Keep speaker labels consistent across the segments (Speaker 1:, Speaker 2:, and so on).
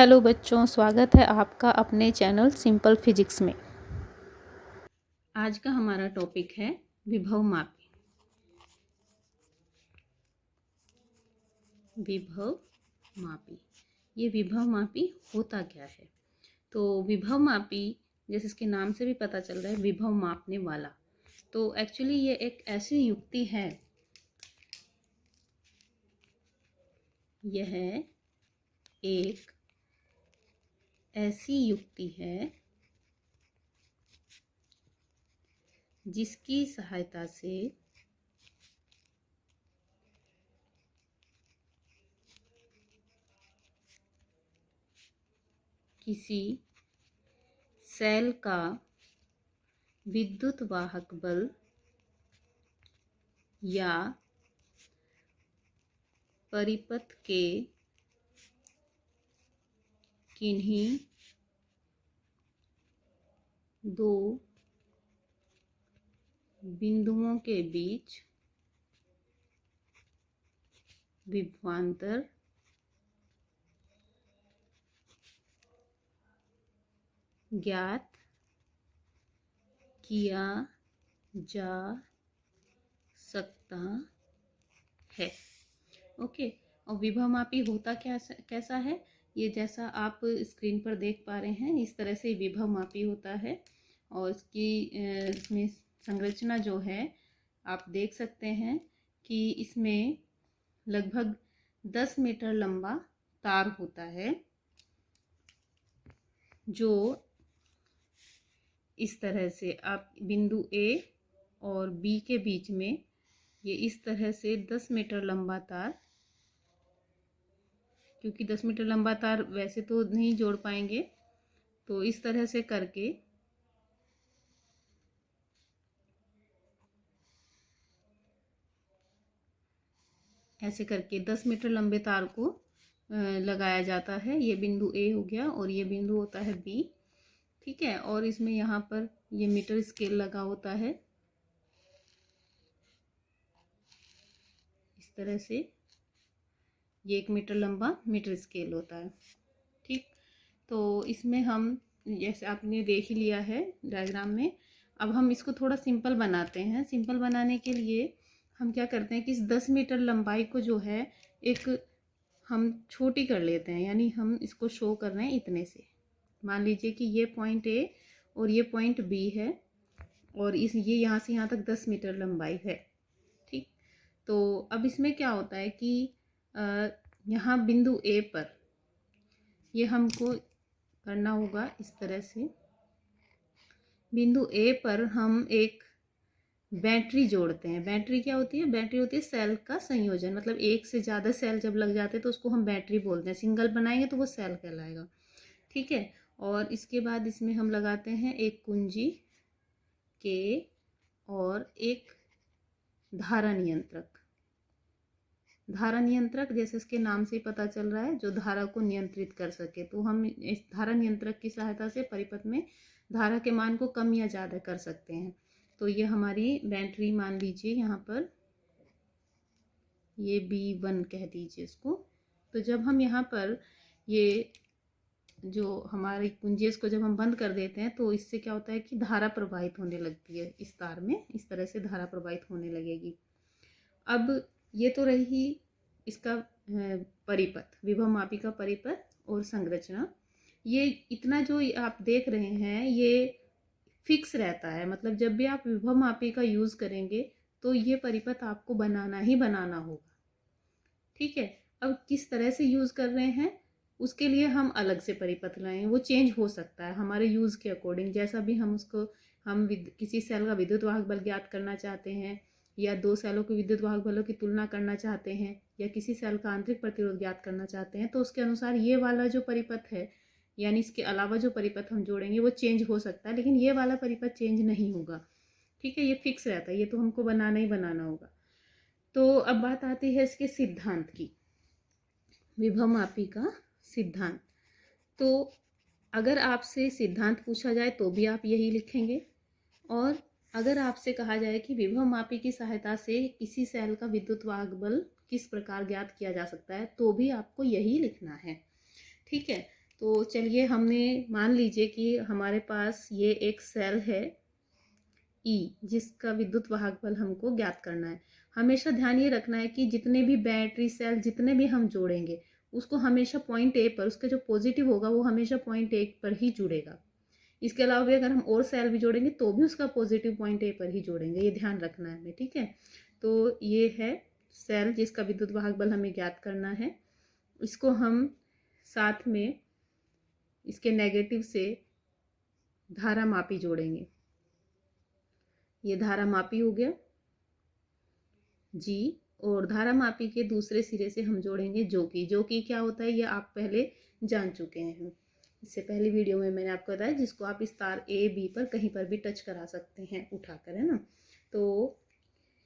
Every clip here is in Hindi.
Speaker 1: हेलो बच्चों, स्वागत है आपका अपने चैनल सिंपल फिजिक्स में। आज का हमारा टॉपिक है विभव मापी। विभव मापी, ये विभव मापी होता क्या है? तो विभव मापी, जैसे इसके नाम से भी पता चल रहा है, विभव मापने वाला। तो एक्चुअली ये एक ऐसी युक्ति है, यह एक ऐसी युक्ति है जिसकी सहायता से किसी सेल का विद्युत वाहक बल या परिपथ के किन्हीं दो बिंदुओं के बीच विभवांतर ज्ञात किया जा सकता है। ओके, और विभव मापी होता कैसा है? ये जैसा आप स्क्रीन पर देख पा रहे हैं, इस तरह से विभव मापी होता है। और इसमें संरचना जो है आप देख सकते हैं कि इसमें लगभग 10 मीटर लंबा तार होता है, जो इस तरह से आप बिंदु ए और बी के बीच में ये इस तरह से 10 मीटर लंबा तार, क्योंकि 10 मीटर लंबा तार वैसे तो नहीं जोड़ पाएंगे, तो इस तरह से करके ऐसे करके 10 मीटर लंबे तार को लगाया जाता है। ये बिंदु ए हो गया और ये बिंदु होता है बी, ठीक है। और इसमें यहाँ पर ये मीटर स्केल लगा होता है इस तरह से, ये 1 मीटर लंबा मीटर स्केल होता है, ठीक। तो इसमें हम, जैसे आपने देख ही लिया है डायग्राम में, अब हम इसको थोड़ा सिंपल बनाते हैं। सिंपल बनाने के लिए हम क्या करते हैं कि इस 10 मीटर लंबाई को जो है एक हम छोटी कर लेते हैं, यानी हम इसको शो कर रहे हैं इतने से। मान लीजिए कि ये पॉइंट ए और ये पॉइंट बी है, और ये यहाँ से यहाँ तक 10 मीटर लंबाई है, ठीक। तो अब इसमें क्या होता है कि यहाँ बिंदु ए पर ये हमको करना होगा इस तरह से। बिंदु ए पर हम एक बैटरी जोड़ते हैं। बैटरी क्या होती है? बैटरी होती है सेल का संयोजन, मतलब एक से ज़्यादा सेल जब लग जाते हैं तो उसको हम बैटरी बोलते हैं। सिंगल बनाएंगे तो वो सेल कहलाएगा, ठीक है। और इसके बाद इसमें हम लगाते हैं एक कुंजी के और एक धारा नियंत्रक। धारा नियंत्रक जैसे इसके नाम से पता चल रहा है, जो धारा को नियंत्रित कर सके। तो हम इस धारा नियंत्रक की सहायता से परिपथ में धारा के मान को कम या ज़्यादा कर सकते हैं। तो ये हमारी बैटरी, मान लीजिए यहाँ पर ये B1 कह दीजिए इसको। तो जब हम यहाँ पर ये जो हमारी कुंजी, इसको जब हम बंद कर देते हैं तो इससे क्या होता है कि धारा प्रवाहित होने लगती है इस तार में, इस तरह से धारा प्रवाहित होने लगेगी। अब ये तो रही इसका परिपथ, विभव मापी का परिपथ और संरचना। ये इतना जो आप देख रहे हैं ये फिक्स रहता है, मतलब जब भी आप विभव मापी का यूज़ करेंगे तो ये परिपथ आपको बनाना ही बनाना होगा, ठीक है। अब किस तरह से यूज़ कर रहे हैं उसके लिए हम अलग से परिपथ लाएं, वो चेंज हो सकता है हमारे यूज़ के अकॉर्डिंग। जैसा भी हम उसको, हम किसी सेल का विद्युत वाहक बल ज्ञात करना चाहते हैं, या दो सेलों के विद्युत वाहक बलों की तुलना करना चाहते हैं, या किसी सेल का आंतरिक प्रतिरोध ज्ञात करना चाहते हैं, तो उसके अनुसार ये वाला जो परिपथ है, यानी इसके अलावा जो परिपथ हम जोड़ेंगे वो चेंज हो सकता है, लेकिन ये वाला परिपथ चेंज नहीं होगा, ठीक है। ये फिक्स रहता है, ये तो हमको बनाना ही बनाना होगा। तो अब बात आती है इसके सिद्धांत की, विभव मापी का सिद्धांत। तो अगर आपसे सिद्धांत पूछा जाए तो भी आप यही लिखेंगे, और अगर आपसे कहा जाए कि विभव मापी की सहायता से किसी सेल का विद्युत वाहक बल किस प्रकार ज्ञात किया जा सकता है, तो भी आपको यही लिखना है, ठीक है। तो चलिए, हमने मान लीजिए कि हमारे पास ये एक सेल है ई, जिसका विद्युत वाहक बल हमको ज्ञात करना है। हमेशा ध्यान ये रखना है कि जितने भी बैटरी सेल जितने भी हम जोड़ेंगे उसको हमेशा पॉइंट ए पर, उसका जो पॉजिटिव होगा वो हमेशा पॉइंट ए पर ही जुड़ेगा। इसके अलावा भी अगर हम और सेल भी जोड़ेंगे तो भी उसका पॉजिटिव पॉइंट ए पर ही जोड़ेंगे, ये ध्यान रखना है हमें, ठीक है। तो ये है सेल जिसका विद्युत वाहक बल हमें ज्ञात करना है। इसको हम साथ में इसके नेगेटिव से धारा मापी जोड़ेंगे। ये धारा मापी हो गया जी, और धारा मापी के दूसरे सिरे से हम जोड़ेंगे जो कि क्या होता है ये आप पहले जान चुके हैं। इससे पहले वीडियो में मैंने आपको बताया, जिसको आप इस तार ए बी पर कहीं पर भी टच करा सकते हैं उठाकर, है ना। तो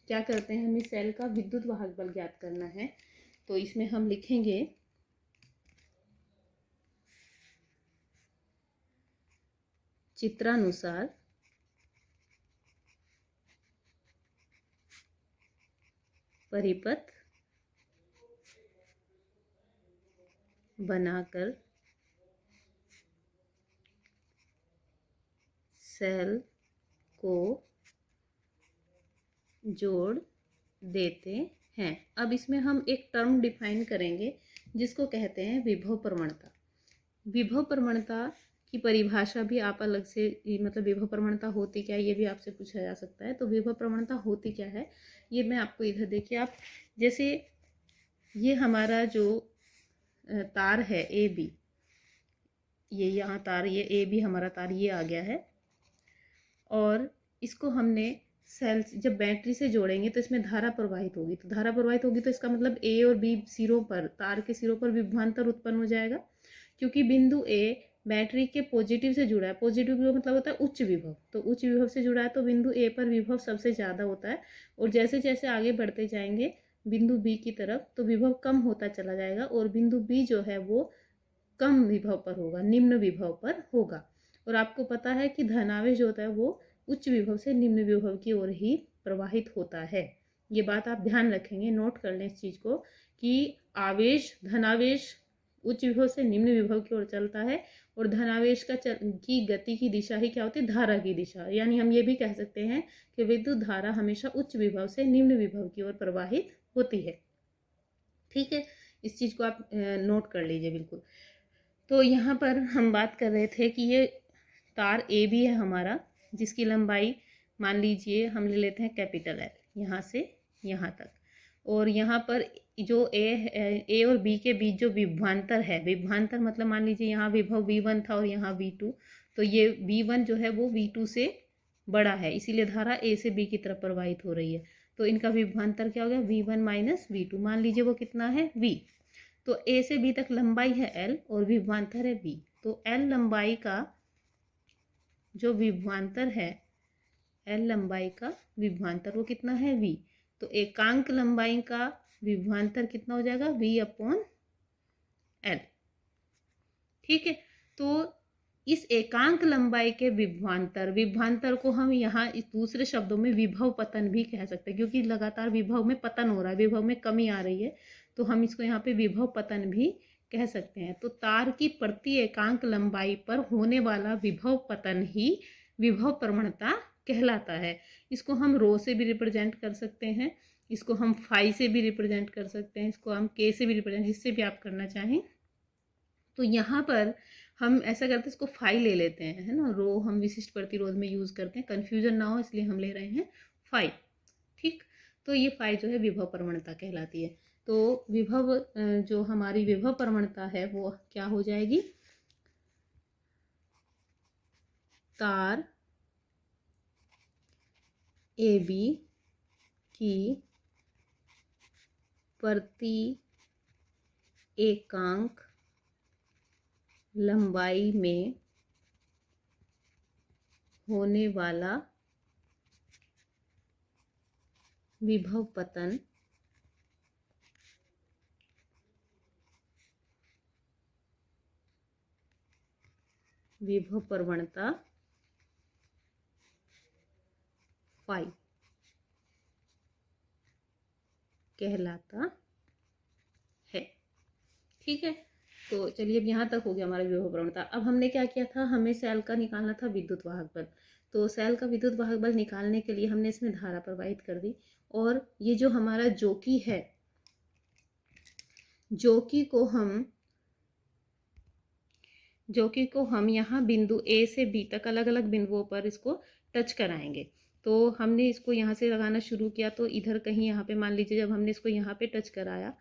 Speaker 1: क्या करते हैं, हमें सेल का विद्युत वाहक बल ज्ञात करना है। तो इसमें हम लिखेंगे चित्रानुसार परिपथ बनाकर सेल को जोड़ देते हैं। अब इसमें हम एक टर्म डिफाइन करेंगे जिसको कहते हैं विभव प्रवणता। विभव प्रवणता की परिभाषा भी आप अलग से, मतलब विभव प्रवणता होती क्या है ये भी आपसे पूछा जा सकता है। तो विभव प्रवणता होती क्या है ये मैं आपको इधर देखिए, आप जैसे ये हमारा जो तार है ए बी, ये यहाँ तार, ये ए बी हमारा तार ये आ गया है, और इसको हमने सेल जब बैटरी से जोड़ेंगे तो इसमें धारा प्रवाहित होगी। तो धारा प्रवाहित होगी तो इसका मतलब ए और बी सिरों पर, तार के सिरों पर विभवांतर उत्पन्न हो जाएगा, क्योंकि बिंदु ए बैटरी के पॉजिटिव से जुड़ा है। पॉजिटिव विभव मतलब होता है उच्च विभव, तो उच्च विभव से जुड़ा है तो बिंदु ए पर विभव सबसे ज़्यादा होता है। और जैसे जैसे आगे बढ़ते जाएंगे बिंदु बी की तरफ तो विभव कम होता चला जाएगा, और बिंदु बी जो है वो कम विभव पर होगा, निम्न विभव पर होगा। और आपको पता है कि धनावेश जो होता है वो उच्च विभव से निम्न विभव की ओर ही प्रवाहित होता है। ये बात आप ध्यान रखेंगे, नोट कर लें इस चीज़ को कि आवेश, धनावेश उच्च विभव से निम्न विभव की ओर चलता है, और धनावेश की गति की दिशा ही क्या होती है, धारा की दिशा। यानी हम ये भी कह सकते हैं कि विद्युत धारा हमेशा उच्च विभव से निम्न विभव की ओर प्रवाहित होती है, ठीक है। इस चीज़ को आप नोट कर लीजिए बिल्कुल। तो यहाँ पर हम बात कर रहे थे कि ये तार ए बी है हमारा, जिसकी लंबाई मान लीजिए हम ले लेते हैं कैपिटल एल, यहाँ से यहाँ तक। और यहाँ पर जो ए और बी के बीच जो विभवांतर है, विभवांतर मतलब मान लीजिए यहाँ विभव V1 था और यहाँ V2, तो ये V1 जो है वो V2 से बड़ा है, इसीलिए धारा ए से बी की तरफ प्रवाहित हो रही है। तो इनका विभवांतर क्या हो गया, V1 माइनस V2। मान लीजिए वो कितना है, V। तो ए से बी तक लंबाई है एल और विभवांतर है V। तो एल लंबाई का जो विभवांतर है, एल लंबाई का विभवांतर वो कितना है, V। तो एकांक लंबाई का विभवांतर कितना हो जाएगा, V अपॉन एल, ठीक है। तो इस एकांक लंबाई के विभवांतर, विभवांतर को हम यहाँ इस दूसरे शब्दों में विभव पतन भी कह सकते हैं, क्योंकि लगातार विभव में पतन हो रहा है, विभव में कमी आ रही है, तो हम इसको यहाँ पे विभव पतन भी कह सकते हैं। तो तार की प्रति एकांक लंबाई पर होने वाला विभव पतन ही विभव प्रवणता कहलाता है। इसको हम रो से भी रिप्रेजेंट कर सकते हैं, इसको हम फाई से भी रिप्रेजेंट कर सकते हैं, इसको हम के से भी रिप्रेजेंट, जिससे भी आप करना चाहें। तो यहाँ पर हम ऐसा करते हैं, इसको फाई ले लेते हैं, है ना। रो हम विशिष्ट प्रतिरोध में यूज़ करते हैं, कन्फ्यूजन ना हो इसलिए हम ले रहे हैं फाई, ठीक। तो ये फाई जो है विभव प्रवणता कहलाती है। तो विभव, जो हमारी विभव प्रवणता है वो क्या हो जाएगी, तार ए बी की प्रति एकांक लंबाई में होने वाला विभव पतन विभव प्रवणता फाई कहलाता है, ठीक है। तो चलिए अब यहाँ तक हो गया हमारा विभव प्रवणता। अब हमने क्या किया था, हमें सेल का निकालना था विद्युत वाहक बल। तो सेल का विद्युत वाहक बल निकालने के लिए हमने इसमें धारा प्रवाहित कर दी, और ये जो हमारा जोकी है, जोकी को हम यहाँ बिंदु ए से बी तक अलग अलग बिंदुओं पर इसको टच कराएंगे। तो हमने इसको यहाँ से लगाना शुरू किया, तो इधर कहीं यहाँ पे मान लीजिए जब हमने इसको यहाँ पे टच कराया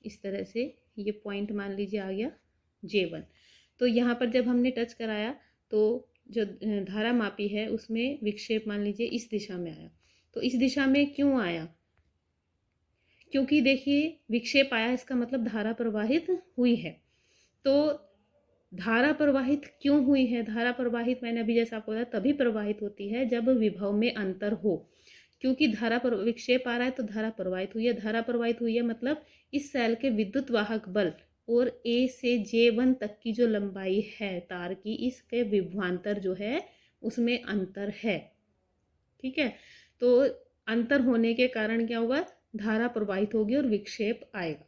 Speaker 1: इस तरह से, ये पॉइंट मान लीजिए आ गया J1। तो यहाँ पर जब हमने टच कराया तो जो धारा मापी है उसमें विक्षेप मान लीजिए इस दिशा में आया। तो इस दिशा में क्यों आया, क्योंकि देखिए विक्षेप आया, इसका मतलब धारा प्रवाहित हुई है। तो धारा प्रवाहित क्यों हुई है, धारा प्रवाहित मैंने अभी जैसा आपको बताया तभी प्रवाहित होती है जब विभव में अंतर हो। क्योंकि धारा पर विक्षेप आ रहा है तो धारा प्रवाहित हुई है, धारा प्रवाहित हुई है मतलब इस सेल के विद्युत वाहक बल और A से J1 तक की जो लंबाई है तार की, इसके विभवांतर जो है उसमें अंतर है। ठीक है, तो अंतर होने के कारण क्या होगा, धारा प्रवाहित होगी और विक्षेप आएगा।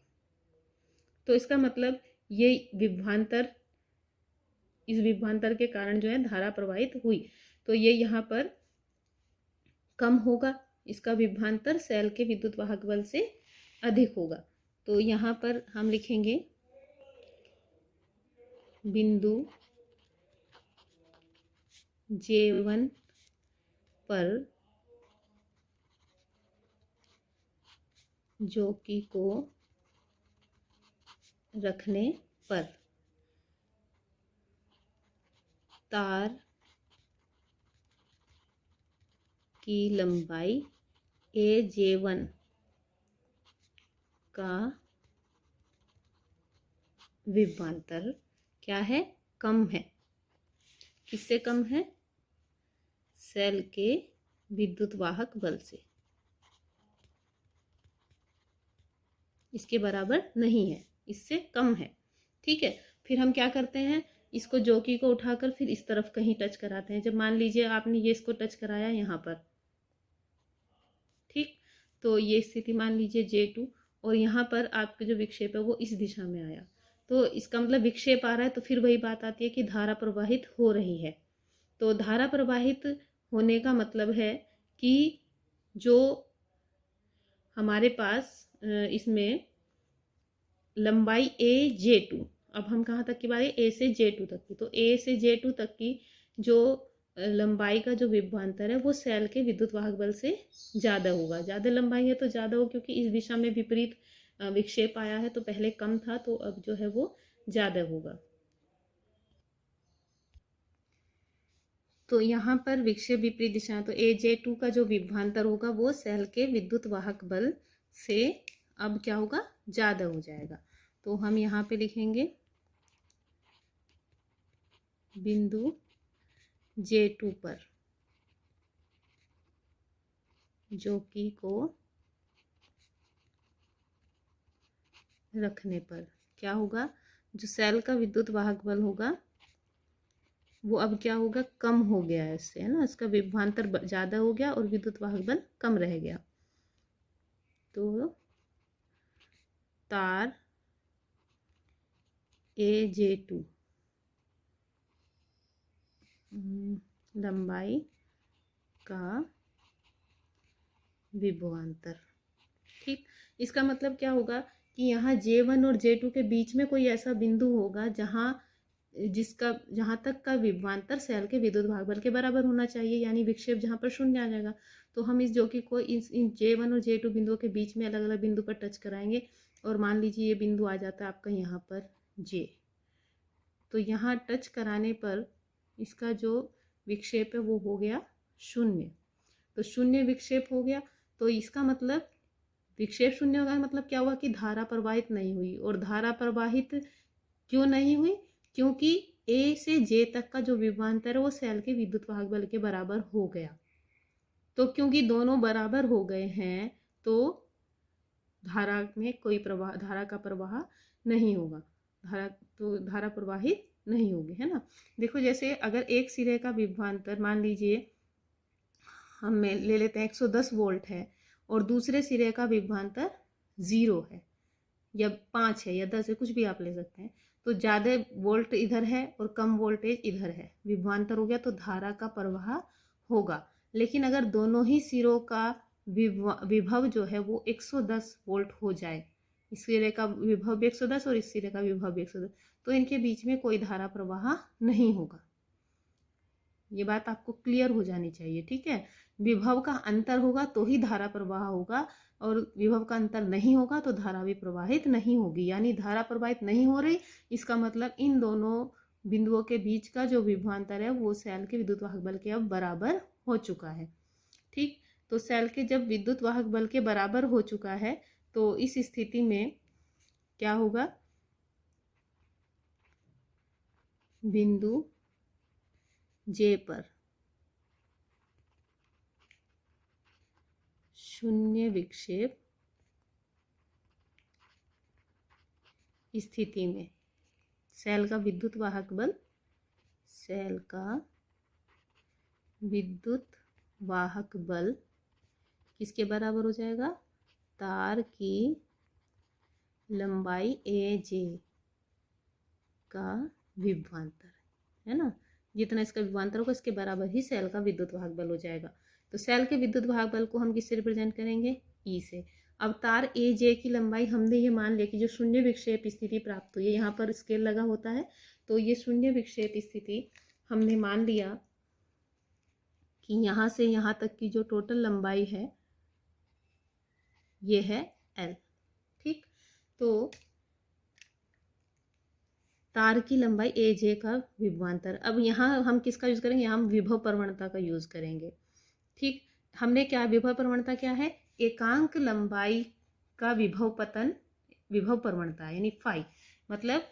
Speaker 1: तो इसका मतलब ये विभवांतर, इस विभवांतर के कारण जो है धारा प्रवाहित हुई, तो ये यहाँ पर कम होगा, इसका विभवांतर सेल के विद्युत वाहक बल से अधिक होगा। तो यहाँ पर हम लिखेंगे बिंदु J1 पर जोकी को रखने पर तार की लंबाई AJ1 का विभवांतर क्या है, कम है। किससे कम है, सेल के विद्युत वाहक बल से, इसके बराबर नहीं है, इससे कम है। ठीक है, फिर हम क्या करते हैं, इसको जोकी को उठाकर फिर इस तरफ कहीं टच कराते हैं। जब मान लीजिए आपने ये इसको टच कराया यहाँ पर, ठीक, तो ये स्थिति मान लीजिए J2, और यहाँ पर आपका जो विक्षेप है वो इस दिशा में आया, तो इसका मतलब विक्षेप आ रहा है, तो फिर वही बात आती है कि धारा प्रवाहित हो रही है। तो धारा प्रवाहित होने का मतलब है कि जो हमारे पास इसमें लंबाई AJ2, अब हम कहाँ तक की बात है, A से J2 तक की, तो A से J2 तक की जो लंबाई का जो विभवांतर है वो सेल के विद्युत वाहक बल से ज़्यादा होगा। ज़्यादा लंबाई है तो ज़्यादा हो, क्योंकि इस दिशा में विपरीत विक्षेप आया है, तो पहले कम था तो अब जो है वो ज़्यादा होगा। तो यहाँ पर विक्षेप विपरीत दिशा, तो AJ2 का जो विभवांतर होगा वो सेल के विद्युत वाहक बल से अब क्या होगा, ज़्यादा हो जाएगा। तो हम यहाँ पे लिखेंगे बिंदु J2 पर जोकी को रखने पर क्या होगा, जो सेल का विद्युत वाहक बल होगा वो अब क्या होगा, कम हो गया है इससे, है ना, इसका विभवांतर ज़्यादा हो गया और विद्युत वाहक बल कम रह गया। तो तार AJ2 लंबाई का विभवांतर, ठीक, इसका मतलब क्या होगा कि यहाँ J1 और J2 के बीच में कोई ऐसा बिंदु होगा जहाँ तक का विभवांतर सेल के विद्युत भाग बल के बराबर होना चाहिए, यानी विक्षेप जहाँ पर शून्य आ जाएगा। तो हम इस जोकी को इन J1 और J2 बिंदुओं के बीच में अलग अलग बिंदु पर टच कराएंगे, और मान लीजिए ये बिंदु आ जाता है आपका यहाँ पर J, तो यहाँ टच कराने पर इसका जो विक्षेप है वो हो गया शून्य। तो शून्य विक्षेप हो गया, तो इसका मतलब विक्षेप शून्य होगा, मतलब क्या हुआ कि धारा प्रवाहित नहीं हुई। और धारा प्रवाहित क्यों नहीं हुई, क्योंकि A से J तक का जो विभवांतर है वो सेल के विद्युत वाहक बल के बराबर हो गया। तो क्योंकि दोनों बराबर हो गए हैं तो धारा में कोई प्रवाह, धारा का प्रवाह नहीं होगा, धारा प्रवाहित नहीं होगी, है ना। देखो जैसे अगर एक सिरे का विभवांतर मान लीजिए हम ले लेते हैं 110 वोल्ट है, और दूसरे सिरे का विभवांतर 0 है या 5 है या 10 है, कुछ भी आप ले सकते हैं, तो ज़्यादा वोल्ट इधर है और कम वोल्टेज इधर है, विभवांतर हो गया तो धारा का प्रवाह होगा। लेकिन अगर दोनों ही सिरों का विभव जो है वो 110 वोल्ट हो जाए, इस सिरे का विभव 110 और इस सिरे का विभव 110, तो इनके बीच में कोई धारा प्रवाह नहीं होगा। ये बात आपको क्लियर हो जानी चाहिए, ठीक है। विभव का अंतर होगा तो ही धारा प्रवाह होगा, और विभव का अंतर नहीं होगा तो धारा भी प्रवाहित नहीं होगी। यानी धारा प्रवाहित नहीं हो रही, इसका मतलब इन दोनों बिंदुओं के बीच का जो विभवांतर है वो सेल के विद्युत वाहक बल के अब बराबर हो चुका है, ठीक। तो सेल के जब विद्युत वाहक बल के बराबर हो चुका है तो इस स्थिति में क्या होगा, बिंदु जे पर शून्य विक्षेप स्थिति में सेल का विद्युत वाहक बल, सेल का विद्युत वाहक बल किसके बराबर हो जाएगा, तार की लंबाई ए जे का विभवांतर, है ना। जितना इसका विभवांतर होगा इसके बराबर ही सेल का विद्युत वाहक बल हो जाएगा। तो सेल के विद्युत वाहक बल को हम किससे रिप्रेजेंट करेंगे, ई से। अब तार ए जे की लंबाई हमने ये मान लिया कि जो शून्य विक्षेप स्थिति प्राप्त हुई है, यहाँ पर स्केल लगा होता है, तो ये शून्य विक्षेप स्थिति हमने मान लिया कि यहाँ से यहाँ तक की जो टोटल लंबाई है ये है एल, ठीक। तो तार की लंबाई ए जे का विभवांतर, अब यहाँ हम किसका यूज करेंगे, यहाँ हम विभव प्रवणता का यूज करेंगे, ठीक। हमने क्या, विभव प्रवणता क्या है, एकांक लंबाई का विभव पतन विभव प्रवणता यानी फाई, मतलब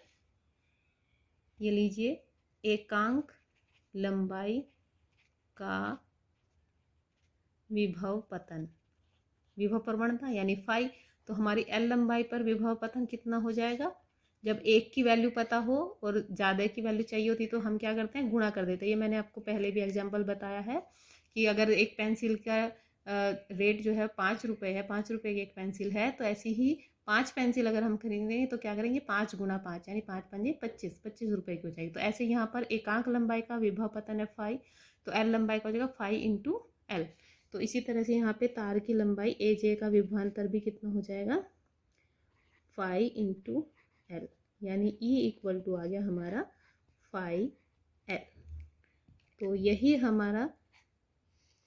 Speaker 1: ये लीजिए एकांक लंबाई का विभव पतन विभव प्रवणता यानी फाई। तो हमारी एल लंबाई पर विभव पतन कितना हो जाएगा, जब एक की वैल्यू पता हो और ज़्यादा की वैल्यू चाहिए होती तो हम क्या करते हैं, गुणा कर देते हैं। ये मैंने आपको पहले भी एग्जाम्पल बताया है कि अगर एक पेंसिल का रेट जो है 5 रुपये है, 5 रुपये की एक पेंसिल है, तो ऐसी ही 5 पेंसिल अगर हम खरीदेंगे तो क्या करेंगे, 5 गुना 5 यानी 5 पंजे 25, 25 रुपये की हो जाएगी। तो ऐसे यहाँ पर एकांक लंबाई का विभव पतन है फाई, तो एल लंबाई का हो जाएगा फाई इंटू एल। तो इसी तरह से यहाँ पे तार की लंबाई ए जे का विभवांतर भी कितना हो जाएगा, फाई इंटू एल, यानी ई इक्वल टू आ गया हमारा फाई एल। तो यही हमारा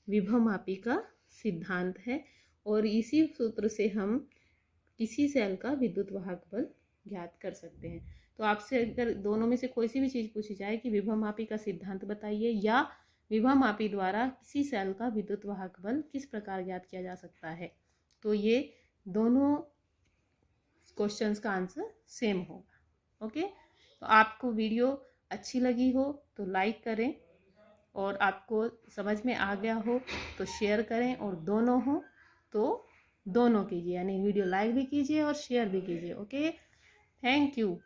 Speaker 1: विभवमापी का सिद्धांत है, और इसी सूत्र से हम किसी सेल का विद्युत वाहक बल ज्ञात कर सकते हैं। तो आपसे अगर दोनों में से कोई सी भी चीज़ पूछी जाए कि विभवमापी का सिद्धांत बताइए या विभवमापी द्वारा किसी सेल का विद्युत वाहक बल किस प्रकार ज्ञात किया जा सकता है, तो ये दोनों क्वेश्चंस का आंसर सेम होगा। ओके, तो आपको वीडियो अच्छी लगी हो तो लाइक करें, और आपको समझ में आ गया हो तो शेयर करें, और दोनों हो तो दोनों कीजिए, यानी वीडियो लाइक भी कीजिए और शेयर भी कीजिए। Okay, thank you.